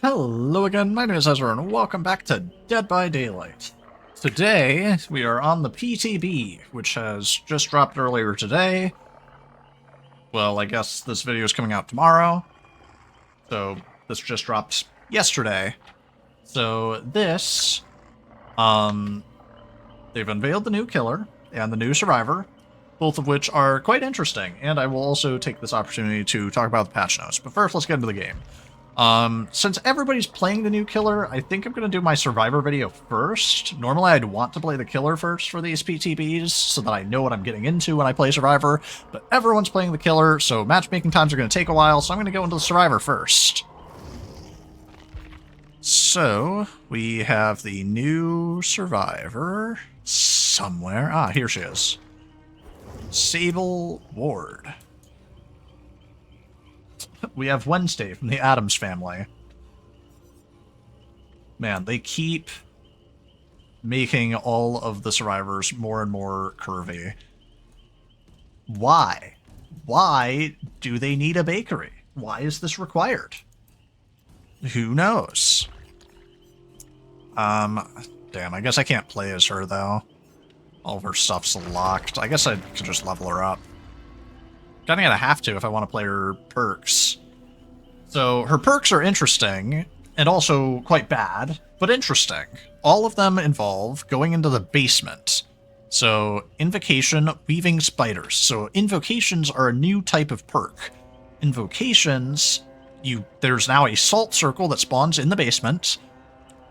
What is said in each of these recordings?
Hello again, my name is Ezra, and welcome back to Dead by Daylight. Today, we are on the PTB, which has just dropped earlier today. Well, I guess this video is coming out tomorrow. So, this just dropped yesterday. So, they've unveiled the new killer and the new survivor, both of which are quite interesting, and I will also take this opportunity to talk about the patch notes. But first, let's get into the game. Since everybody's playing the new killer, I think I'm going to do my survivor video first. Normally I'd want to play the killer first for these PTBs, so that I know what I'm getting into when I play survivor, but everyone's playing the killer, so matchmaking times are going to take a while, so I'm going to go into the survivor first. So, we have the new survivor somewhere. Ah, here she is. Sable Ward. We have Wednesday from the Addams family. Man, they keep making all of the survivors more and more curvy. Why? Why do they need a bakery? Why is this required? Who knows? Damn, I guess I can't play as her, though. All of her stuff's locked. I guess I could just level her up. Kinda gonna have to if I want to play her perks. So, her perks are interesting, and also quite bad, but interesting. All of them involve going into the basement. So, Invocation, Weaving Spiders. So, Invocations are a new type of perk. Invocations, there's now a salt circle that spawns in the basement,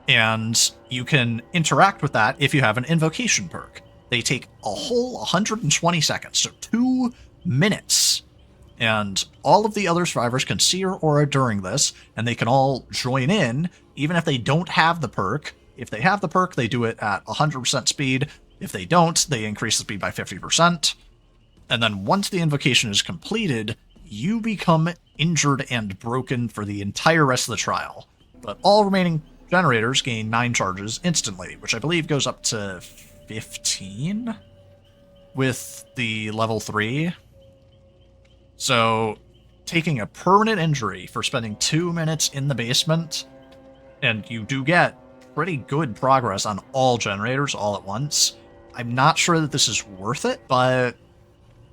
and you can interact with that if you have an Invocation perk. They take a whole 120 seconds, so 2 minutes. And all of the other survivors can see your aura during this, and they can all join in, even if they don't have the perk. If they have the perk, they do it at 100% speed. If they don't, they increase the speed by 50%. And then once the invocation is completed, you become injured and broken for the entire rest of the trial. But all remaining generators gain 9 charges instantly, which I believe goes up to 15 with the level 3. So, taking a permanent injury for spending 2 minutes in the basement, and you do get pretty good progress on all generators all at once. I'm not sure that this is worth it, but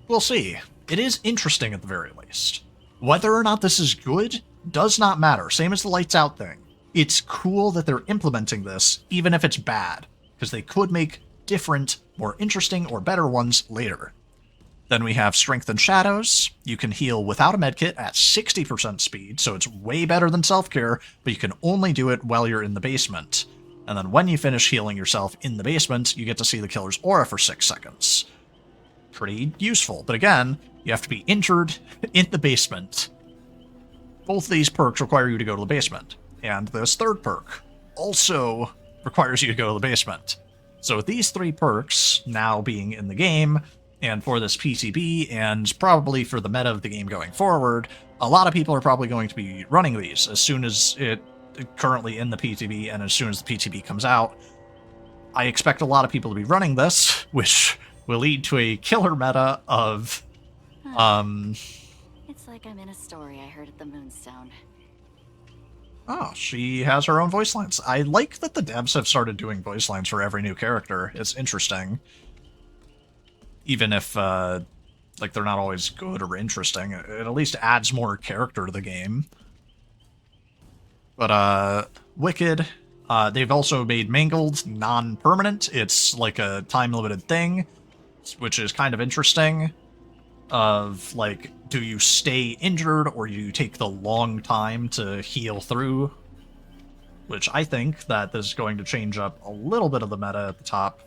we'll see. It is interesting at the very least. Whether or not this is good does not matter, same as the lights out thing. It's cool that they're implementing this, even if it's bad, because they could make different, more interesting, or better ones later. Then we have Strength and Shadows. You can heal without a medkit at 60% speed, so it's way better than self-care, but you can only do it while you're in the basement. And then when you finish healing yourself in the basement, you get to see the killer's aura for 6 seconds. Pretty useful, but again, you have to be injured in the basement. Both of these perks require you to go to the basement. And this third perk also requires you to go to the basement. So with these 3 perks now being in the game, and for this PTB, and probably for the meta of the game going forward, a lot of people are probably going to be running these as soon as currently in the PTB, and as soon as the PTB comes out. I expect a lot of people to be running this, which will lead to a killer meta of, It's like I'm in a story I heard at the Moonstone. Oh, she has her own voice lines. I like that the devs have started doing voice lines for every new character. It's interesting. Even if, like, they're not always good or interesting, it at least adds more character to the game. But, Wicked, they've also made Mangled non-permanent. It's like a time-limited thing, which is kind of interesting. Of, like, do you stay injured or do you take the long time to heal through? Which I think that this is going to change up a little bit of the meta at the top.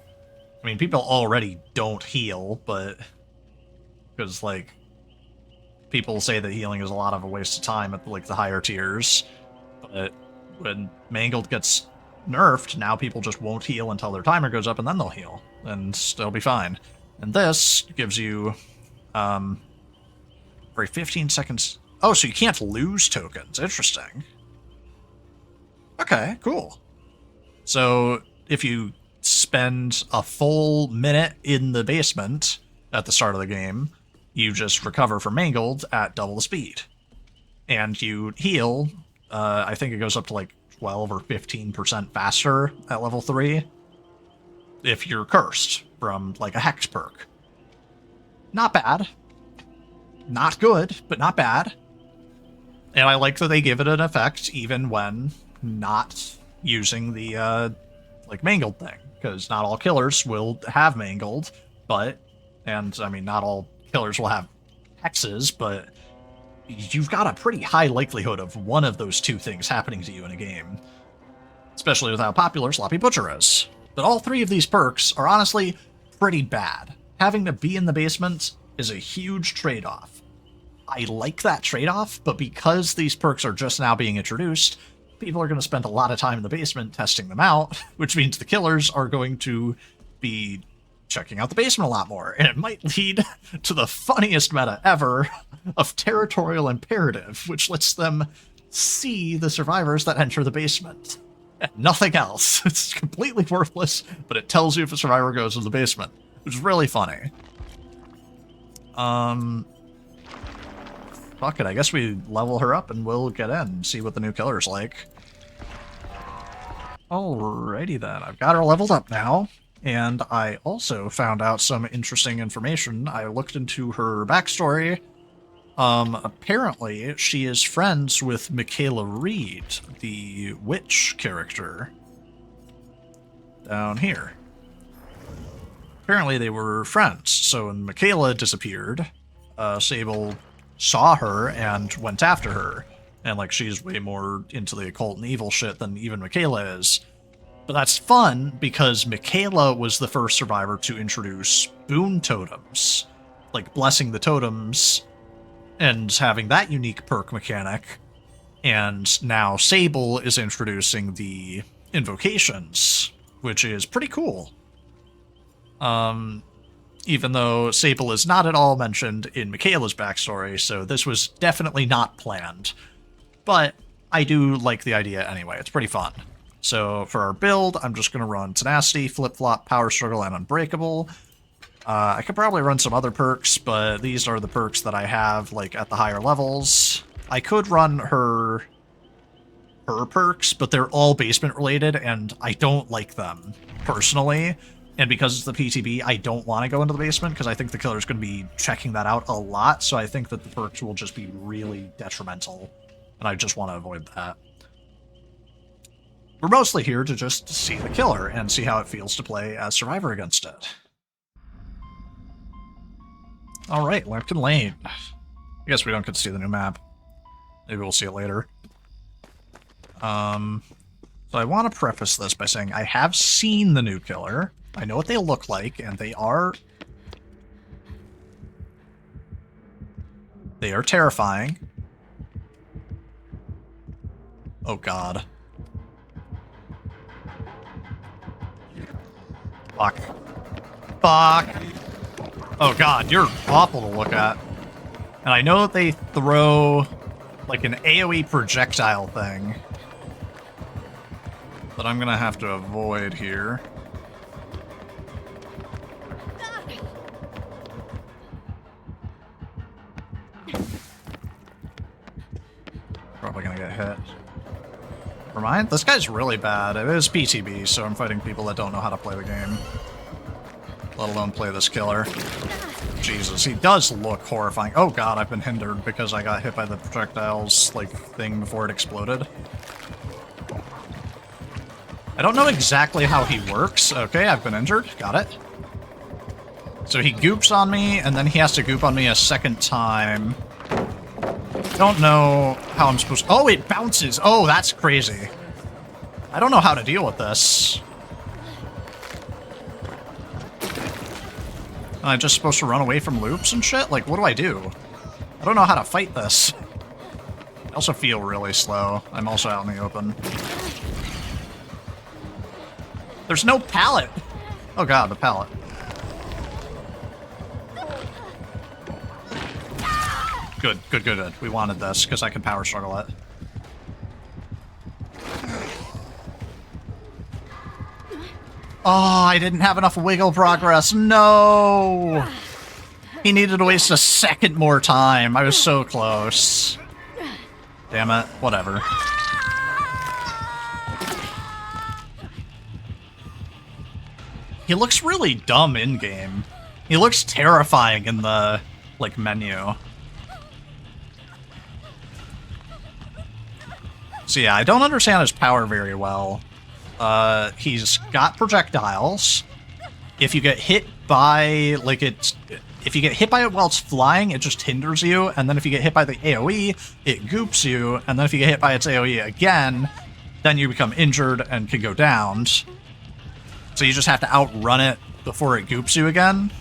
I mean, people already don't heal, but because, like, people say that healing is a lot of a waste of time at, like, the higher tiers. But when Mangled gets nerfed, now people just won't heal until their timer goes up, and then they'll heal, and they'll be fine. And this gives you, for 15 seconds... Oh, so you can't lose tokens. Interesting. Okay, cool. So, if you spend a full minute in the basement at the start of the game, you just recover from Mangled at double the speed. And you heal I think it goes up to like 12 or 15% faster at level 3 if you're cursed from like a hex perk. Not bad. Not good, but not bad. And I like that they give it an effect even when not using the like mangled thing, because not all killers will have mangled, but, and I mean not all killers will have hexes, but you've got a pretty high likelihood of one of those two things happening to you in a game, especially with how popular Sloppy Butcher is. But all three of these perks are honestly pretty bad. Having to be in the basement is a huge trade-off. I like that trade-off, but because these perks are just now being introduced, people are going to spend a lot of time in the basement testing them out, which means the killers are going to be checking out the basement a lot more, and it might lead to the funniest meta ever of Territorial Imperative, which lets them see the survivors that enter the basement. And nothing else. It's completely worthless, but it tells you if a survivor goes to the basement, which is really funny. Fuck it, I guess we level her up and we'll get in and see what the new killer's like. Alrighty then, I've got her leveled up now, and I also found out some interesting information. I looked into her backstory. Apparently, she is friends with Michaela Reed, the witch character. Down here. Apparently they were friends, so when Michaela disappeared, Sable saw her and went after her. And, like, she's way more into the occult and evil shit than even Michaela is. But that's fun, because Michaela was the first survivor to introduce boon totems. Like, blessing the totems and having that unique perk mechanic. And now Sable is introducing the invocations, which is pretty cool. Even though Sable is not at all mentioned in Michaela's backstory, so this was definitely not planned. But I do like the idea anyway, it's pretty fun. So for our build, I'm just going to run Tenacity, Flip-Flop, Power Struggle, and Unbreakable. I could probably run some other perks, but these are the perks that I have, like, at the higher levels. I could run her perks, but they're all basement-related, and I don't like them, personally. And because it's the PTB, I don't want to go into the basement, because I think the killer's going to be checking that out a lot, so I think that the perks will just be really detrimental, and I just want to avoid that. We're mostly here to just see the killer, and see how it feels to play as Survivor against it. Alright, Lambton Lane. I guess we don't get to see the new map. Maybe we'll see it later. So I want to preface this by saying I have seen the new killer. I know what they look like, and they are terrifying. Oh god. Fuck. Fuck! Oh god, you're awful to look at. And I know that they throw, like, an AoE projectile thing that I'm gonna have to avoid here. Probably gonna get hit. Never mind, this guy's really bad. It is PTB, so I'm fighting people that don't know how to play the game. Let alone play this killer. Jesus, he does look horrifying. Oh god, I've been hindered because I got hit by the projectiles, like, thing before it exploded. I don't know exactly how he works. Okay, I've been injured. Got it. So he goops on me, and then he has to goop on me a second time. Don't know how I'm supposed to... Oh, it bounces! Oh, that's crazy. I don't know how to deal with this. Am I just supposed to run away from loops and shit? Like, what do I do? I don't know how to fight this. I also feel really slow. I'm also out in the open. There's no pallet! Oh god, the pallet. Good, good, good, good. We wanted this, because I can power struggle it. Oh, I didn't have enough wiggle progress. No! He needed to waste a second more time. I was so close. Damn it. Whatever. He looks really dumb in-game. He looks terrifying in the, like, menu. So yeah, I don't understand his power very well. He's got projectiles. If you get hit by, like, if you get hit by it while it's flying, it just hinders you, and then if you get hit by the AoE, it goops you, and then if you get hit by its AoE again, then you become injured and can go downed. So you just have to outrun it before it goops you again.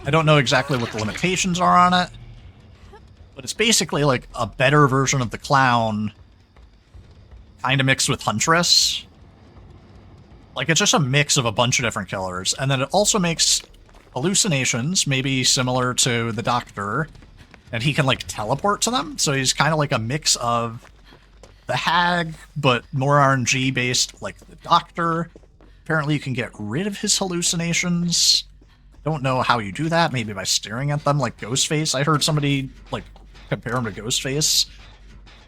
I don't know exactly what the limitations are on it, but it's basically like a better version of the clown, kind of mixed with Huntress. Like, it's just a mix of a bunch of different killers, and then it also makes hallucinations, maybe similar to the Doctor, and he can, like, teleport to them, so he's kind of like a mix of the Hag, but more RNG-based, like the Doctor. Apparently you can get rid of his hallucinations. Don't know how you do that, maybe by staring at them like Ghostface. I heard somebody, like, compare him to Ghostface.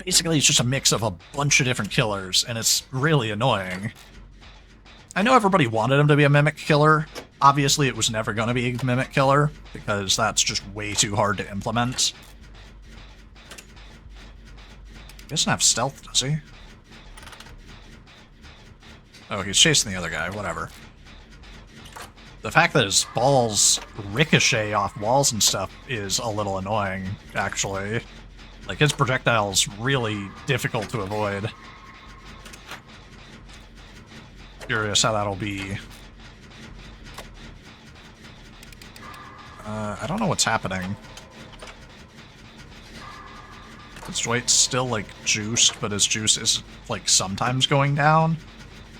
Basically, it's just a mix of a bunch of different killers, and it's really annoying. I know everybody wanted him to be a mimic killer. Obviously, it was never going to be a mimic killer, because that's just way too hard to implement. He doesn't have stealth, does he? Oh, he's chasing the other guy, whatever. The fact that his balls ricochet off walls and stuff is a little annoying, actually. Like, his projectile's really difficult to avoid. Curious how that'll be. I don't know what's happening. His Dwight's still, like, juiced, but his juice is, like, sometimes going down,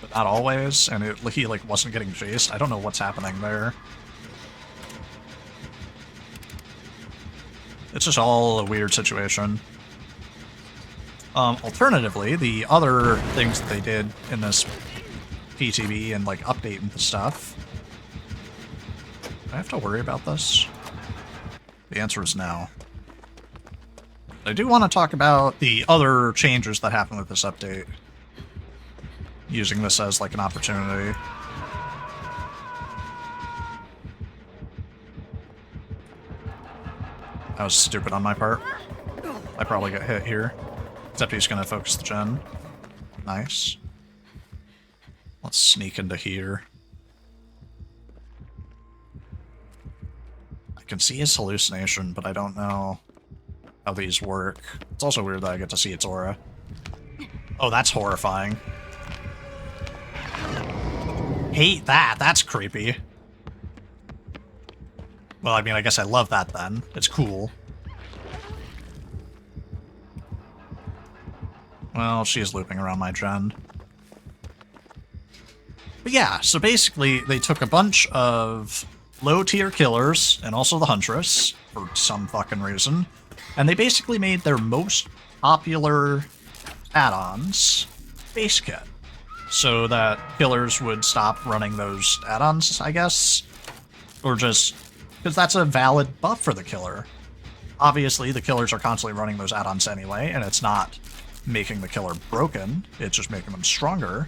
but not always, and he, like, wasn't getting chased. I don't know what's happening there. It's just all a weird situation. Alternatively, the other things that they did in this PTB and, like, update and stuff. Do I have to worry about this? The answer is no. I do want to talk about the other changes that happened with this update. Using this as, like, an opportunity. That was stupid on my part. I probably got hit here. Except he's going to focus the gen. Nice. Let's sneak into here. I can see his hallucination, but I don't know how these work. It's also weird that I get to see its aura. Oh, that's horrifying. Hate that. That's creepy. Well, I mean, I guess I love that then. It's cool. Well, she is looping around my gen. But yeah, so basically, they took a bunch of low-tier killers, and also the Huntress, for some fucking reason, and they basically made their most popular add-ons base kit. So that killers would stop running those add-ons, I guess. Or just... because that's a valid buff for the killer. Obviously, the killers are constantly running those add-ons anyway, and it's not making the killer broken, it's just making them stronger.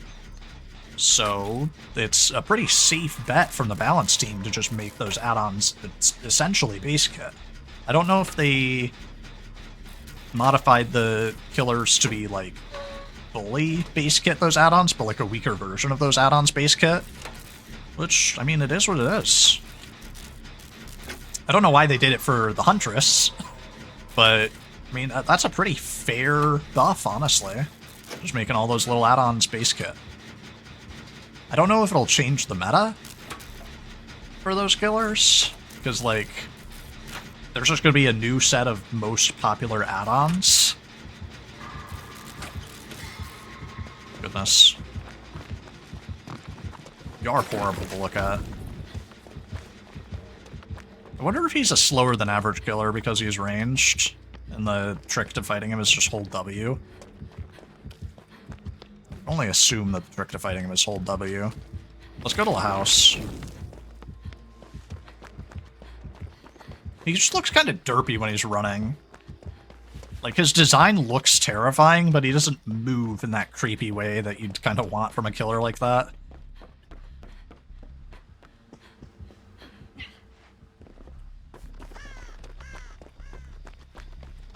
So, it's a pretty safe bet from the balance team to just make those add-ons essentially base kit. I don't know if they modified the killers to be, like, fully base kit those add-ons, but like a weaker version of those add-ons base kit. Which, I mean, it is what it is. I don't know why they did it for the Huntress, but, I mean, that's a pretty fair buff, honestly. Just making all those little add-ons base kit. I don't know if it'll change the meta for those killers, because, like, there's just going to be a new set of most popular add-ons. Goodness. You are horrible to look at. I wonder if he's a slower than average killer because he's ranged, and the trick to fighting him is just hold W. I only assume that the trick to fighting him is hold W. Let's go to the house. He just looks kind of derpy when he's running. Like, his design looks terrifying, but he doesn't move in that creepy way that you'd kind of want from a killer like that.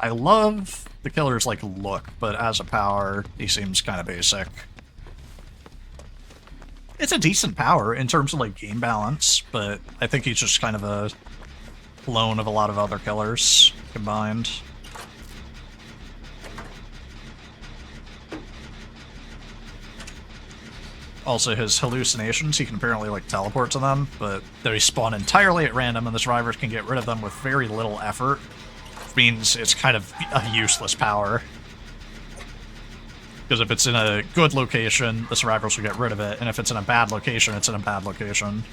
I love the killer's, like, look, but as a power, he seems kind of basic. It's a decent power in terms of, like, game balance, but I think he's just kind of a clone of a lot of other killers combined. Also, his hallucinations, he can apparently, like, teleport to them, but they spawn entirely at random, and the survivors can get rid of them with very little effort, which means it's kind of a useless power. Because if it's in a good location, the survivors will get rid of it, and if it's in a bad location, it's in a bad location.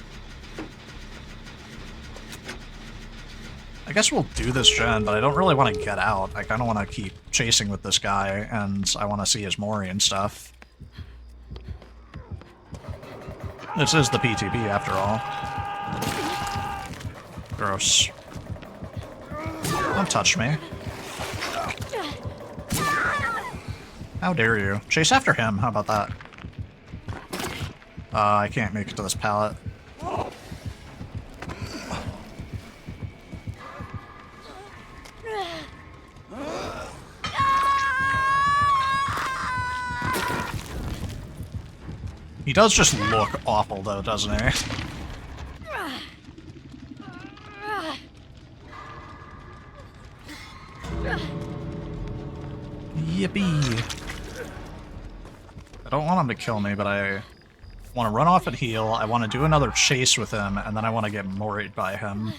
I guess we'll do this gen, but I don't really want to get out. I kind of want to keep chasing with this guy, and I want to see his Mori and stuff. This is the PTP, after all. Gross. Don't touch me. How dare you? Chase after him, how about that? I can't make it to this pallet. He does just look awful, though, doesn't he? Yippee! I don't want him to kill me, but I want to run off and heal. I want to do another chase with him, and then I want to get moried by him.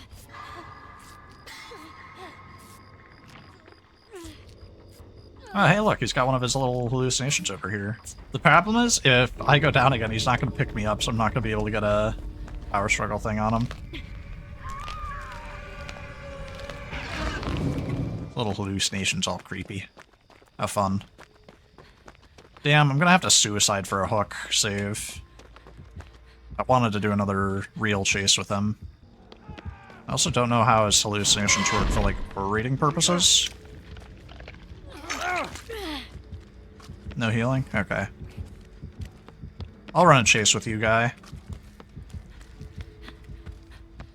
Oh, hey, look, he's got one of his little hallucinations over here. The problem is, if I go down again, he's not going to pick me up, so I'm not going to be able to get a power struggle thing on him. Little hallucinations all creepy. Have fun. Damn, I'm going to have to suicide for a hook save. I wanted to do another real chase with him. I also don't know how his hallucinations work for, like, rating purposes. No healing? Okay. I'll run a chase with you, guy.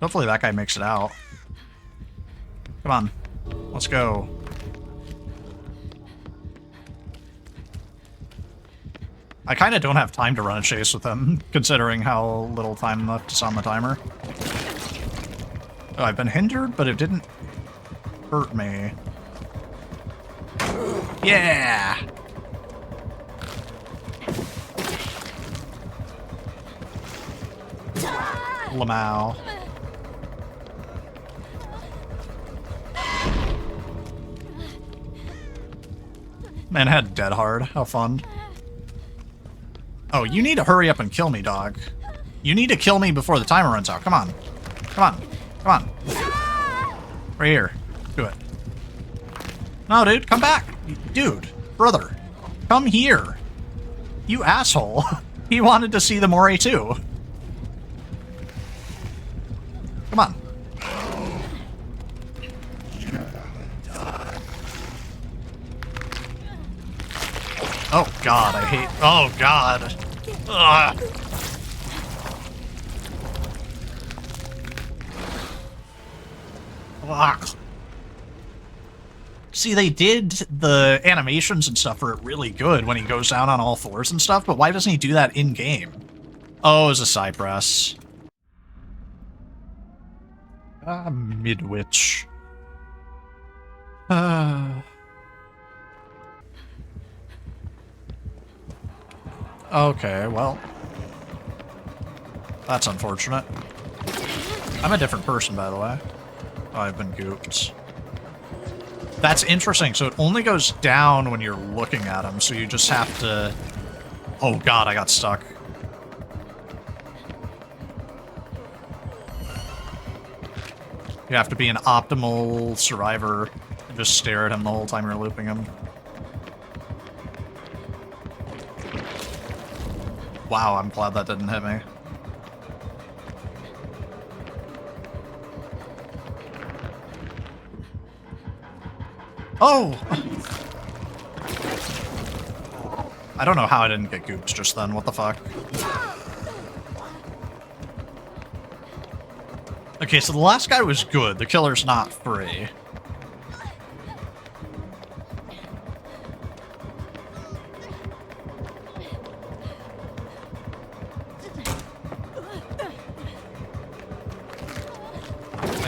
Hopefully that guy makes it out. Come on. Let's go. I kind of don't have time to run a chase with him, considering how little time left is on the timer. Oh, I've been hindered, but it didn't hurt me. Yeah! Lamau. Man had dead hard. How fun. Oh, you need to hurry up and kill me, dog. You need to kill me before the timer runs out. Come on. Come on. Come on. Right here. Do it. No, dude, come back. Dude, brother, come here. You asshole. He wanted to see the Mori too. Come on. Oh god, I hate... Oh god. Ugh. Ugh. See, they did the animations and stuff for it really good when he goes down on all fours and stuff, but why doesn't he do that in-game? Oh, it's a Cypress. Midwich. Okay, well. That's unfortunate. I'm a different person, by the way. Oh, I've been gooped. That's interesting, so it only goes down when you're looking at him, so you just have to... Oh god, I got stuck. You have to be an optimal survivor and just stare at him the whole time you're looping him. Wow, I'm glad that didn't hit me. Oh! I don't know how I didn't get gooped just then, what the fuck? Okay, so the last guy was good, the killer's not free.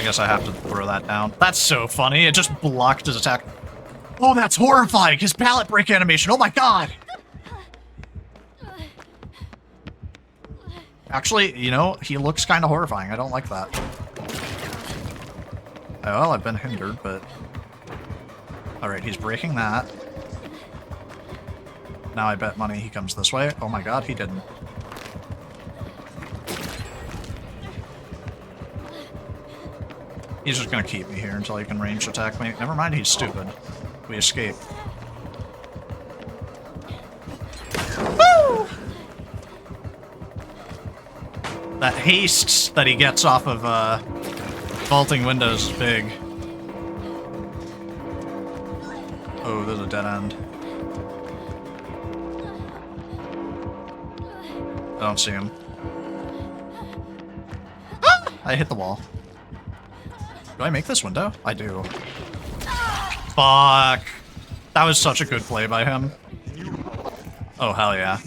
guess I have to throw that down. That's so funny. It just blocked his attack. Oh, that's horrifying. His pallet break animation. Oh my god. Actually, you know, he looks kind of horrifying. I don't like that. Well, I've been hindered, but... Alright, he's breaking that. Now I bet money he comes this way. Oh my god, he didn't. He's just gonna keep me here until he can range attack me. Never mind, he's stupid. We escape. Woo! That haste that he gets off of vaulting windows is big. Oh, there's a dead end. I don't see him. Ah! I hit the wall. Do I make this window? I do. Fuck. That was such a good play by him. Oh, hell yeah.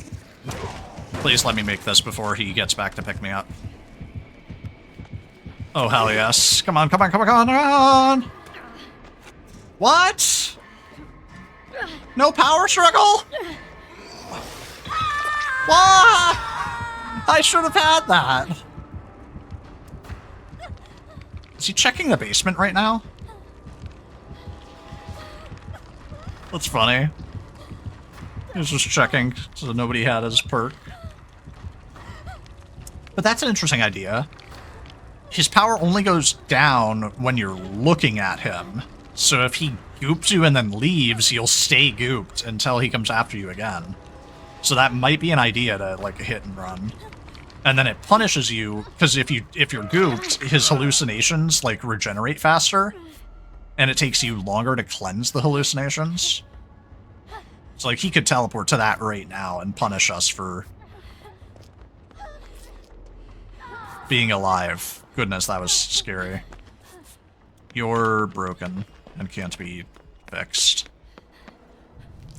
Please let me make this before he gets back to pick me up. Oh, hell yes. Come on, come on, come on, come on, come on! What? No power struggle? What? I should have had that. Is he checking the basement right now? That's funny. He was just checking, so nobody had his perk. But that's an interesting idea. His power only goes down when you're looking at him. So if he goops you and then leaves, you'll stay gooped until he comes after you again. So that might be an idea to, like, hit and run. And then it punishes you, because if you're gooped, his hallucinations, like, regenerate faster. And it takes you longer to cleanse the hallucinations. So, like, he could teleport to that right now and punish us for being alive. Goodness, that was scary. You're broken and can't be fixed.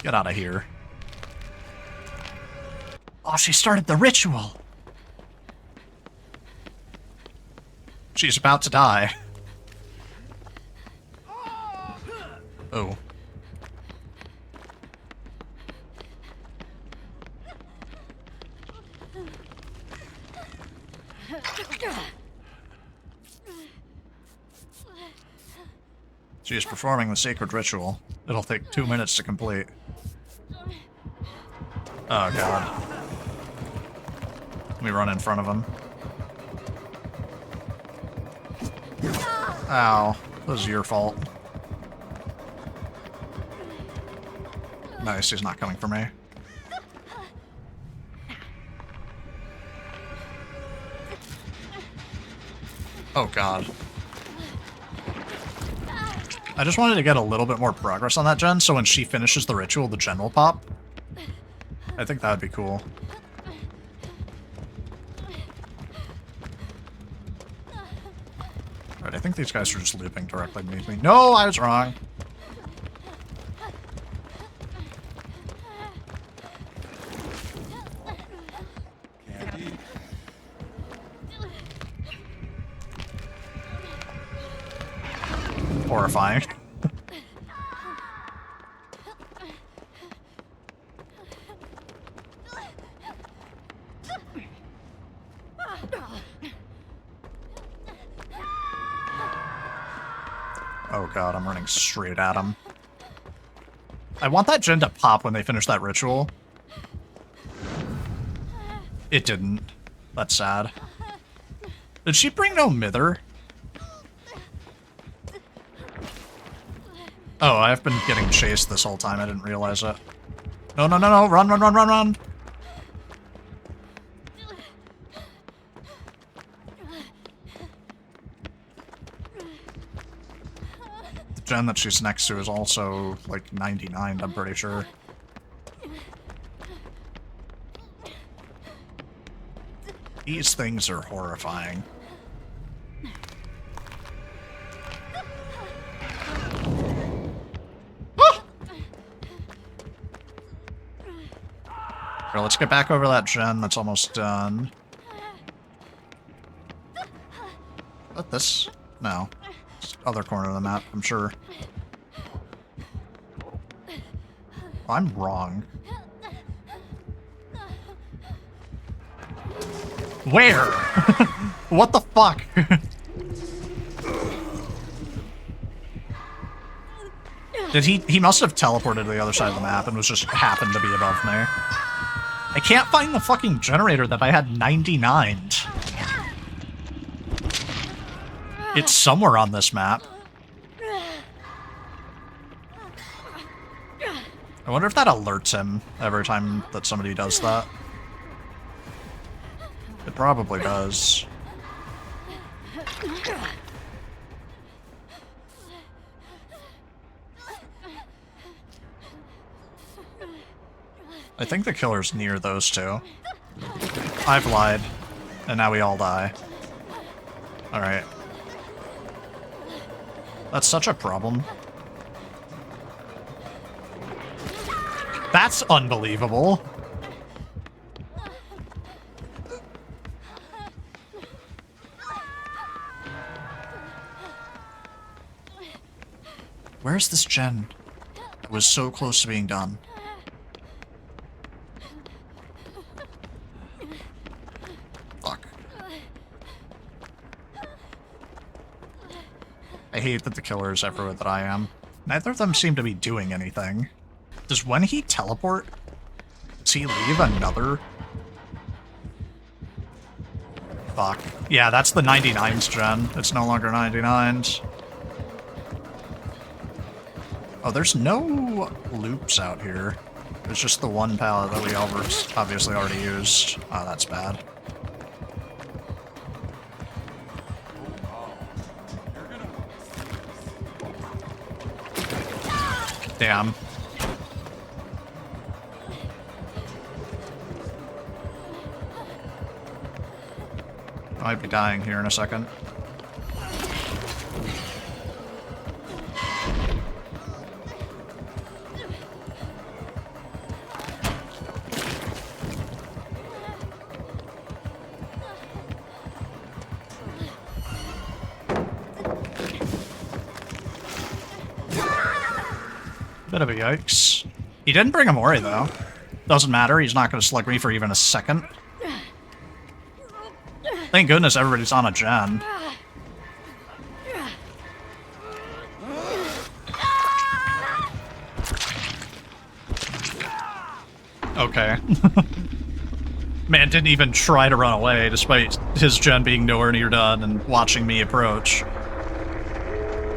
Get out of here. Oh, she started the ritual! She's about to die. Oh. She is performing the sacred ritual. It'll take 2 minutes to complete. Oh god. Let me run in front of him. Ow. That was your fault. Nice, he's not coming for me. Oh god. I just wanted to get a little bit more progress on that gen, so when she finishes the ritual, the gen will pop. I think that would be cool. Alright, I think these guys are just looping directly beneath me. No, I was wrong! Horrifying. Oh god, I'm running straight at him. I want that gen to pop when they finish that ritual. It didn't. That's sad. Did she bring no mither? Oh, I've been getting chased this whole time. I didn't realize it. No, no, no, no. Run, run, run, run, run. The gen that she's next to is also, like, 99, I'm pretty sure. These things are horrifying. Here, let's get back over that gen that's almost done. What this? No. It's the other corner of the map, I'm sure. I'm wrong. Where? What the fuck? Did he must have teleported to the other side of the map and was just happened to be above me. I can't find the fucking generator that I had 99'd. It's somewhere on this map. I wonder if that alerts him every time that somebody does that. It probably does. I think the killer's near those two. I've lied. And now we all die. Alright. That's such a problem. That's unbelievable. Where's this gen? It was so close to being done. Fuck. I hate that the killer is everywhere that I am. Neither of them seem to be doing anything. Does when he teleport, does he leave another? Fuck. Yeah, that's the 99s gen. It's no longer 99s. Oh, there's no loops out here. There's just the one pallet that we obviously already used. Oh, that's bad. Damn. I might be dying here in a second. Bit of a yikes. He didn't bring a Mori, though. Doesn't matter, he's not going to slug me for even a second. Thank goodness everybody's on a gen. Okay. Man didn't even try to run away, despite his gen being nowhere near done and watching me approach.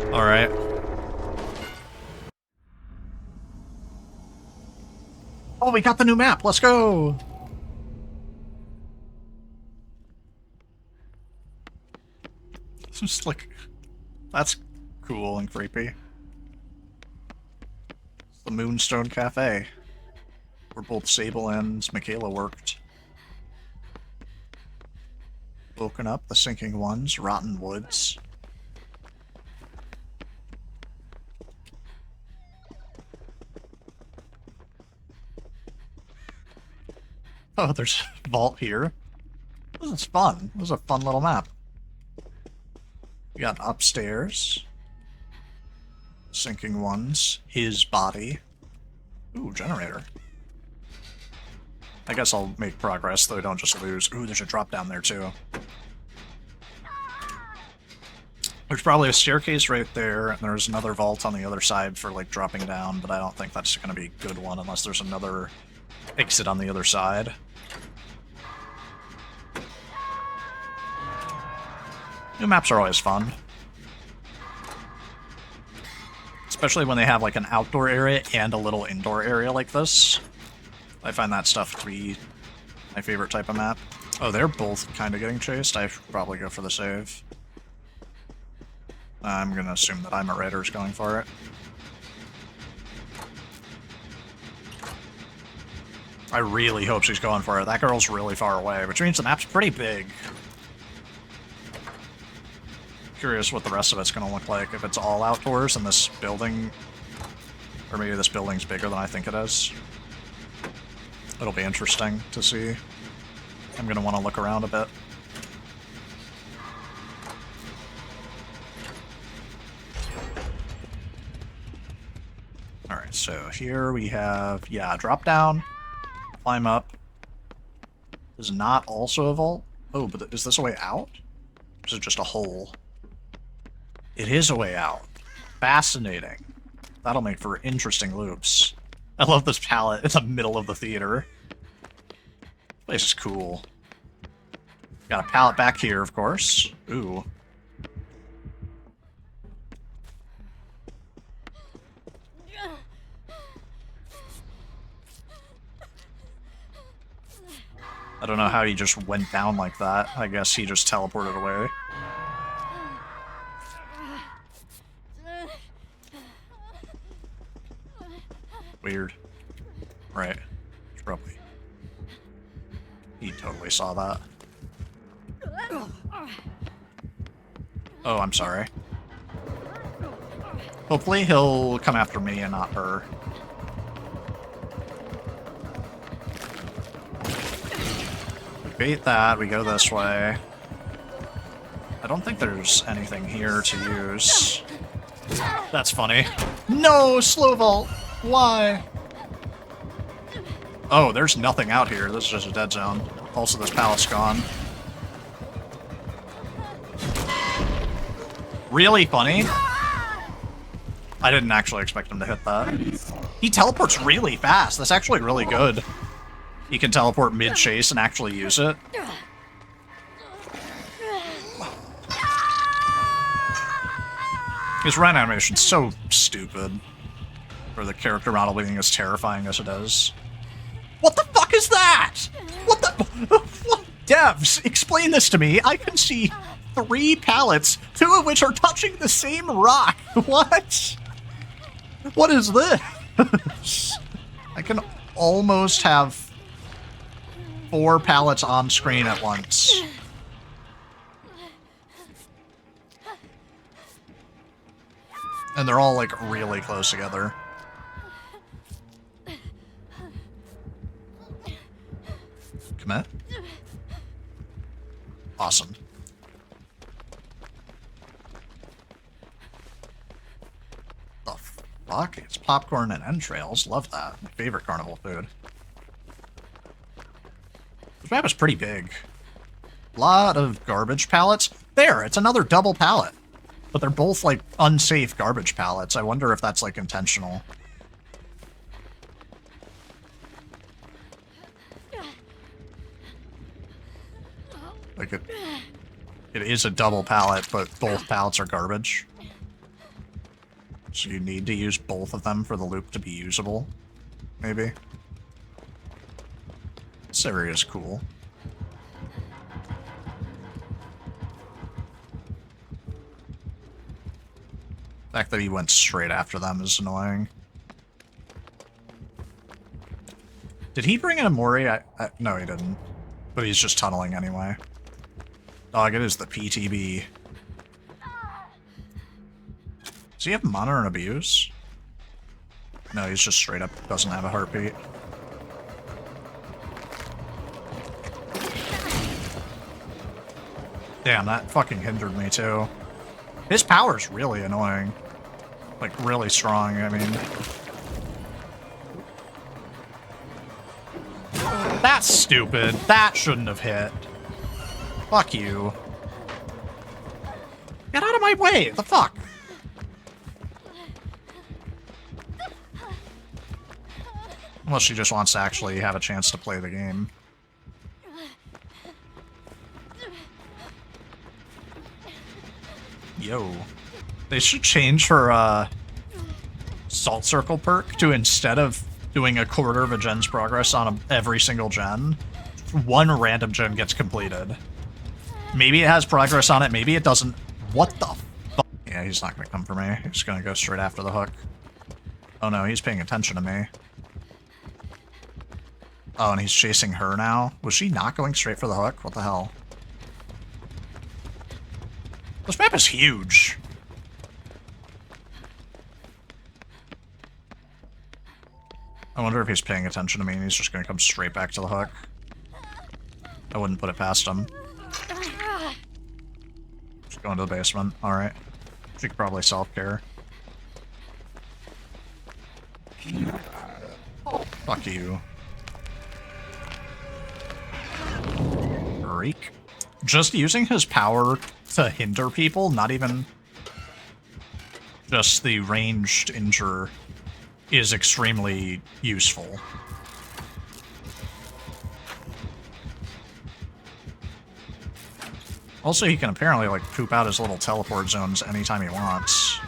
Alright. Oh, we got the new map. Let's go. It's just like, that's cool and creepy. It's the Moonstone Cafe, where both Sable and Michaela worked. Woken up, the sinking ones, rotten woods. Oh, there's a vault here. This is fun. This is a fun little map. We got upstairs. Sinking ones. His body. Ooh, generator. I guess I'll make progress so I don't just lose. Ooh, there's a drop down there too. There's probably a staircase right there, and there's another vault on the other side for like dropping down, but I don't think that's going to be a good one unless there's another exit on the other side. New maps are always fun. Especially when they have like an outdoor area and a little indoor area like this. I find that stuff to be my favorite type of map. Oh, they're both kind of getting chased. I should probably go for the save. I'm gonna assume that I'm a Raider's going for it. I really hope she's going for it. That girl's really far away, which means the map's pretty big. Curious what the rest of it's going to look like. If it's all outdoors and this building, or maybe this building's bigger than I think it is. It'll be interesting to see. I'm going to want to look around a bit. So here we have, yeah, drop down, climb up. Is not also a vault? Oh, but is this a way out? Or is it just a hole? It is a way out. Fascinating. That'll make for interesting loops. I love this palette in the middle of the theater. This place is cool. Got a pallet back here, of course. Ooh. I don't know how he just went down like that. I guess he just teleported away. Weird. Right. Probably. He totally saw that. Oh, I'm sorry. Hopefully he'll come after me and not her. We bait that, we go this way. I don't think there's anything here to use. That's funny. No, slow vault! Why? Oh, there's nothing out here. This is just a dead zone. Also, this pallet's gone. Really funny? I didn't actually expect him to hit that. He teleports really fast. That's actually really good. He can teleport mid-chase and actually use it. His run animation's so stupid. For the character model being as terrifying as it is. What the fuck is that? What the... What? Devs, explain this to me. I can see 3 pallets, 2 of which are touching the same rock. What? What is this? I can almost have 4 pallets on screen at once. And they're all, like, really close together. Commit. Awesome. The fuck? It's popcorn and entrails. Love that. My favorite carnival food. This map is pretty big. Lot of garbage pallets. There, it's another double pallet. But they're both, like, unsafe garbage pallets. I wonder if that's, like, intentional. Like, it is a double pallet, but both pallets are garbage. So you need to use both of them for the loop to be usable. Maybe. This area is cool. The fact that he went straight after them is annoying. Did he bring in a Mori? No, he didn't. But he's just tunneling anyway. Dog, it is the PTB. Does he have Monitor and Abuse? No, he's just straight up doesn't have a heartbeat. Damn, that fucking hindered me too. His power's really annoying. Like, really strong, I mean. That's stupid. That shouldn't have hit. Fuck you. Get out of my way! The fuck? Unless she just wants to actually have a chance to play the game. Yo. They should change her, Salt Circle perk to, instead of doing a quarter of a gen's progress on every single gen, 1 random gen gets completed. Maybe it has progress on it, maybe it doesn't. What the fuck? Yeah, he's not gonna come for me. He's gonna go straight after the hook. Oh no, he's paying attention to me. Oh, and he's chasing her now? Was she not going straight for the hook? What the hell? This map is huge. I wonder if he's paying attention to me and he's just gonna come straight back to the hook. I wouldn't put it past him. Just going to the basement. Alright. She could probably self-care. Fuck you. Freak. Just using his power to hinder people, not even just the ranged injure, is extremely useful. Also, he can apparently, like, poop out his little teleport zones anytime he wants.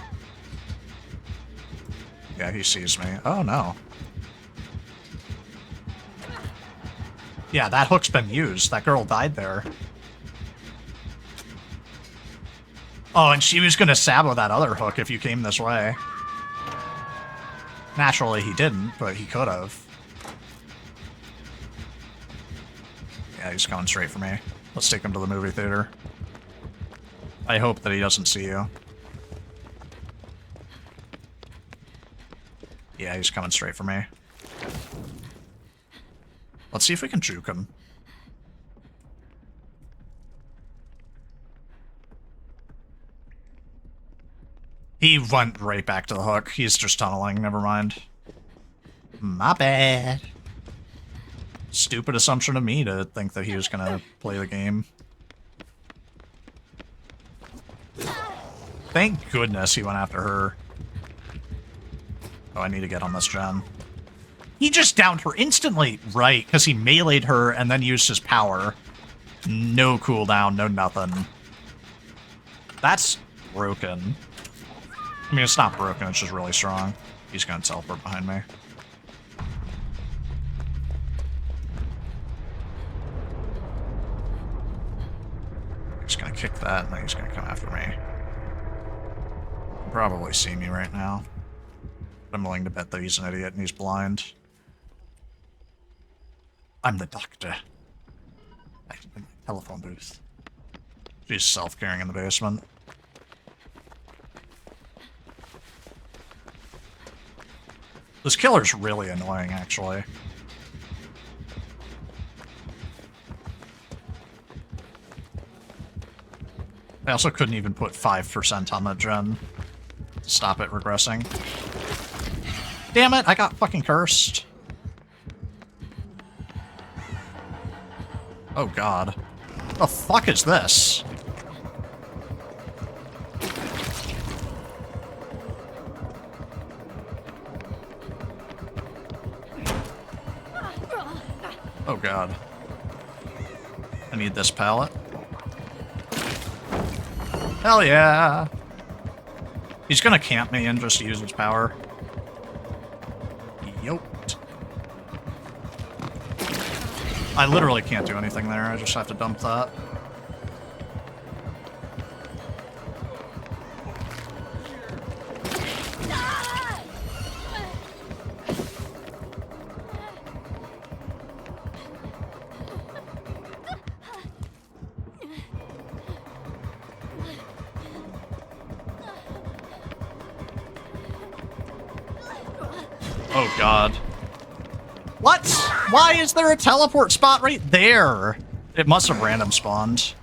Yeah, he sees me. Oh, no. Yeah, that hook's been used. That girl died there. Oh, and she was gonna sabo that other hook if you came this way. Naturally, he didn't, but he could have. Yeah, he's coming straight for me. Let's take him to the movie theater. I hope that he doesn't see you. Yeah, he's coming straight for me. Let's see if we can juke him. He went right back to the hook. He's just tunneling, never mind. My bad. Stupid assumption of me to think that he was gonna play the game. Thank goodness he went after her. Oh, I need to get on this gen. He just downed her instantly, right, because he meleeed her and then used his power. No cooldown, no nothing. That's broken. I mean, it's not broken, it's just really strong. He's gonna teleport behind me. He's gonna kick that, and then he's gonna come after me. He'll probably see me right now. I'm willing to bet that he's an idiot and he's blind. I'm the doctor. Back to the telephone booth. She's self-caring in the basement. This killer's really annoying, actually. I also couldn't even put 5% on that gen to stop it regressing. Damn it, I got fucking cursed. Oh god. The fuck is this? Oh god. I need this pallet. Hell yeah! He's gonna camp me and just use his power. Yoked. I literally can't do anything there, I just have to dump that. Oh god. What? Why is there a teleport spot right there? It must have random spawned.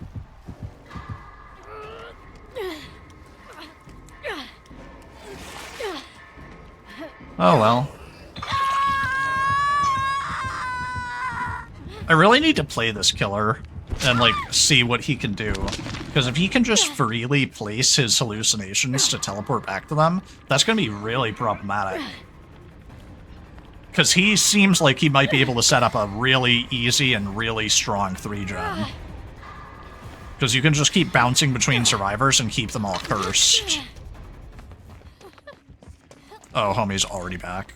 Oh well. I really need to play this killer and, like, see what he can do. Because if he can just freely place his hallucinations to teleport back to them, that's going to be really problematic. Because he seems like he might be able to set up a really easy and really strong 3-gen. Because you can just keep bouncing between survivors and keep them all cursed. Oh, homie's already back.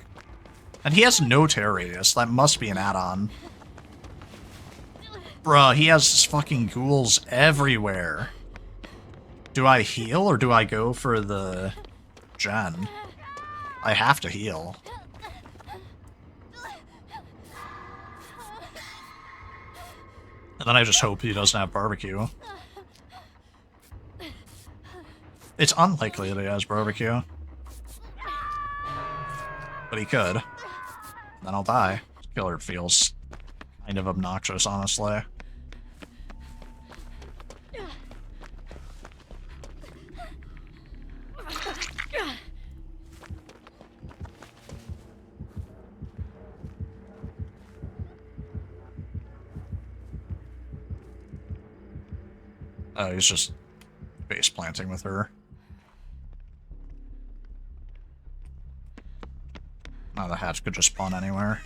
And he has no tear radius. That must be an add-on. Bruh, he has fucking ghouls everywhere. Do I heal or do I go for the gen? I have to heal. And then I just hope he doesn't have barbecue. It's unlikely that he has barbecue. But he could. Then I'll die. This killer feels kind of obnoxious, honestly. He's just base planting with her. Oh, the hatch could just spawn anywhere.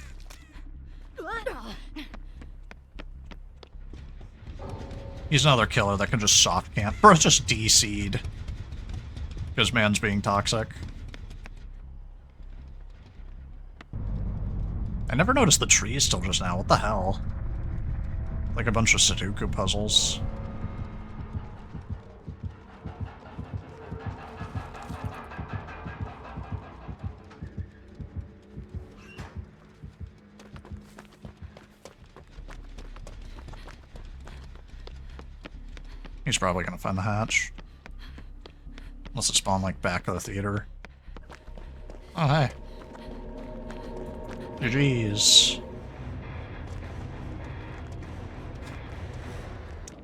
He's another killer that can just soft camp. Bro, just DC'd. Because man's being toxic. I never noticed the trees till just now. What the hell? Like a bunch of Sudoku puzzles. He's probably gonna find the hatch. Unless it spawned, like, back of the theater. Oh, hey. GG's.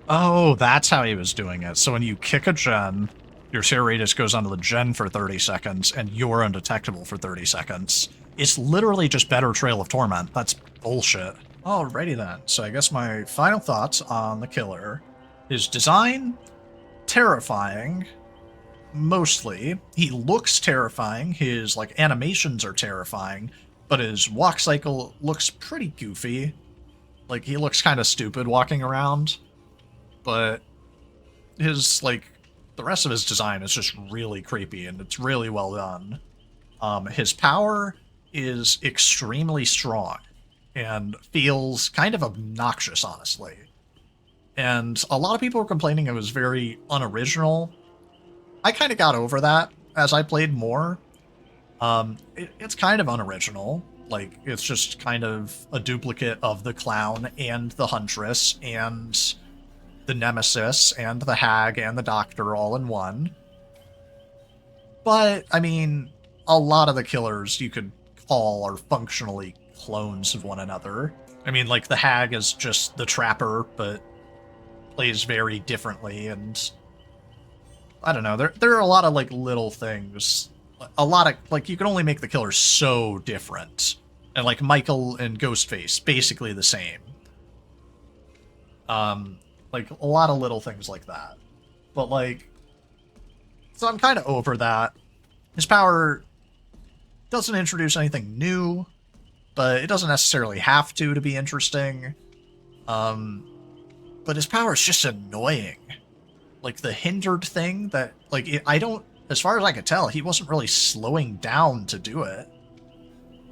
Oh, that's how he was doing it. So when you kick a gen, your share radius goes onto the gen for 30 seconds, and you're undetectable for 30 seconds. It's literally just better Trail of Torment. That's bullshit. Alrighty then. So I guess my final thoughts on the killer. His design, terrifying. Mostly. He looks terrifying. His, like, animations are terrifying. But his walk cycle looks pretty goofy. Like, he looks kind of stupid walking around. But his, like, the rest of his design is just really creepy, and it's really well done. His power is extremely strong, and feels kind of obnoxious, honestly. And a lot of people were complaining it was very unoriginal. I kind of got over that as I played more. It's kind of unoriginal. Like, it's just kind of a duplicate of the clown and the huntress and the nemesis and the hag and the doctor all in one. But, I mean, a lot of the killers you could call are functionally clones of one another. I mean, like, the hag is just the trapper, but plays very differently, and I don't know, there are a lot of, like, little things. A lot of, like, you can only make the killers so different. And, like, Michael and Ghostface, basically the same. Like, a lot of little things like that. But, like, so I'm kind of over that. His power doesn't introduce anything new, but it doesn't necessarily have to be interesting. But his power is just annoying. Like, the hindered thing that, like, as far as I could tell, he wasn't really slowing down to do it.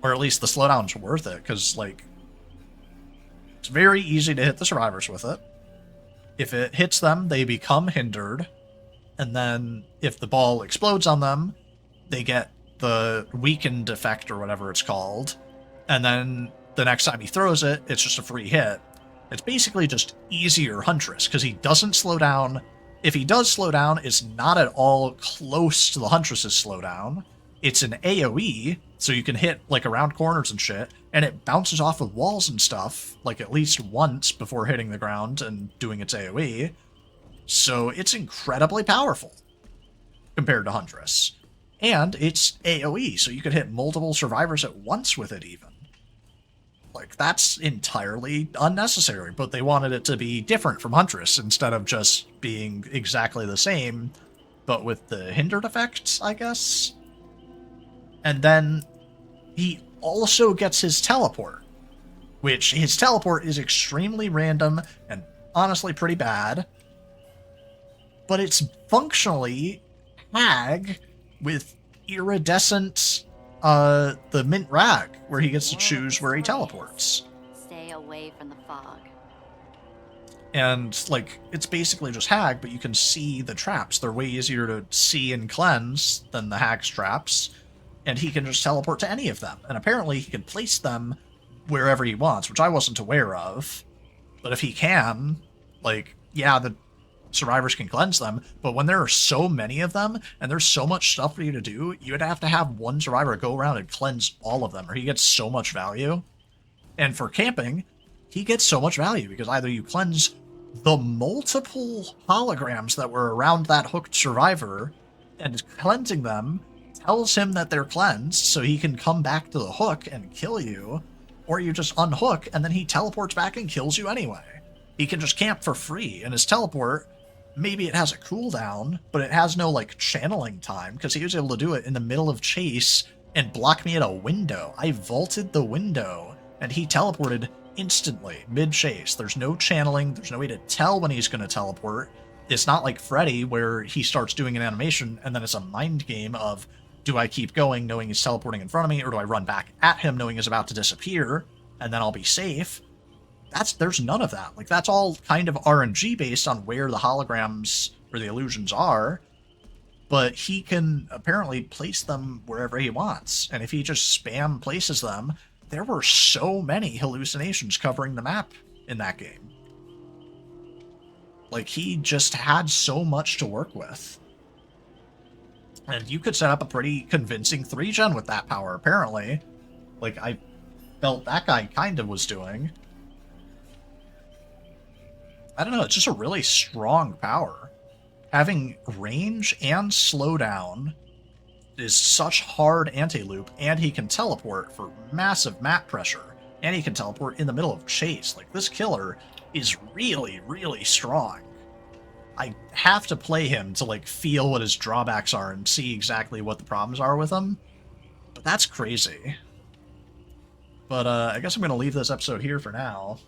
Or at least the slowdown's worth it, because, like, it's very easy to hit the survivors with it. If it hits them, they become hindered. And then, if the ball explodes on them, they get the weakened effect, or whatever it's called. And then, the next time he throws it, it's just a free hit. It's basically just easier Huntress, because he doesn't slow down. If he does slow down, it's not at all close to the Huntress's slowdown. It's an AoE, so you can hit, like, around corners and shit, and it bounces off of walls and stuff, like, at least once before hitting the ground and doing its AoE. So it's incredibly powerful compared to Huntress. And it's AoE, so you could hit multiple survivors at once with it, even. Like, that's entirely unnecessary, but they wanted it to be different from Huntress instead of just being exactly the same, but with the hindered effects, I guess? And then he also gets his teleport, which his teleport is extremely random and honestly pretty bad, but it's functionally hag with iridescent the mint rag, where he gets to choose where he teleports. Stay away from the fog. And, like, it's basically just hag, but you can see the traps. They're way easier to see and cleanse than the hag's traps, and he can just teleport to any of them. And apparently he can place them wherever he wants, which I wasn't aware of. But if he can, like, yeah, the survivors can cleanse them, but when there are so many of them, and there's so much stuff for you to do, you would have to have one survivor go around and cleanse all of them, or he gets so much value. And for camping, he gets so much value, because either you cleanse the multiple holograms that were around that hooked survivor, and cleansing them tells him that they're cleansed, so he can come back to the hook and kill you, or you just unhook, and then he teleports back and kills you anyway. He can just camp for free, and his teleport maybe it has a cooldown, but it has no, like, channeling time, because he was able to do it in the middle of chase and block me at a window. I vaulted the window, and he teleported instantly, mid-chase. There's no channeling, there's no way to tell when he's going to teleport. It's not like Freddy, where he starts doing an animation, and then it's a mind game of, do I keep going knowing he's teleporting in front of me, or do I run back at him knowing he's about to disappear, and then I'll be safe? There's none of that. Like, that's all kind of RNG based on where the holograms or the illusions are, but he can apparently place them wherever he wants. And if he just spam places them, there were so many hallucinations covering the map in that game. Like, he just had so much to work with. And you could set up a pretty convincing 3-gen with that power, apparently. Like, I felt that guy kind of was doing. I don't know, it's just a really strong power. Having range and slowdown is such hard anti-loop, and he can teleport for massive map pressure, and he can teleport in the middle of chase. Like, this killer is really, really strong. I have to play him to, like, feel what his drawbacks are and see exactly what the problems are with him, but that's crazy. But I guess I'm going to leave this episode here for now.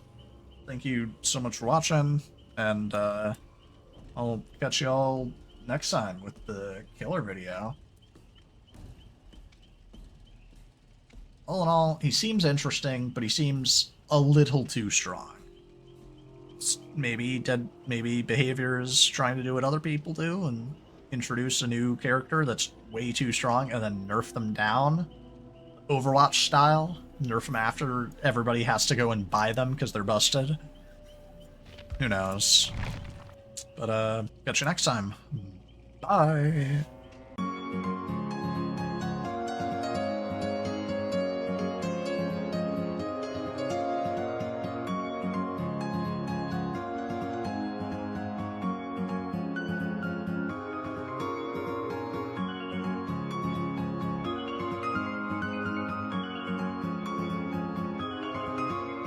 Thank you so much for watching, and I'll catch y'all next time with the killer video. All in all, he seems interesting, but he seems a little too strong. Maybe behavior is trying to do what other people do and introduce a new character that's way too strong and then nerf them down, Overwatch style. Nerf them after everybody has to go and buy them because they're busted. Who knows? But catch you next time. Bye.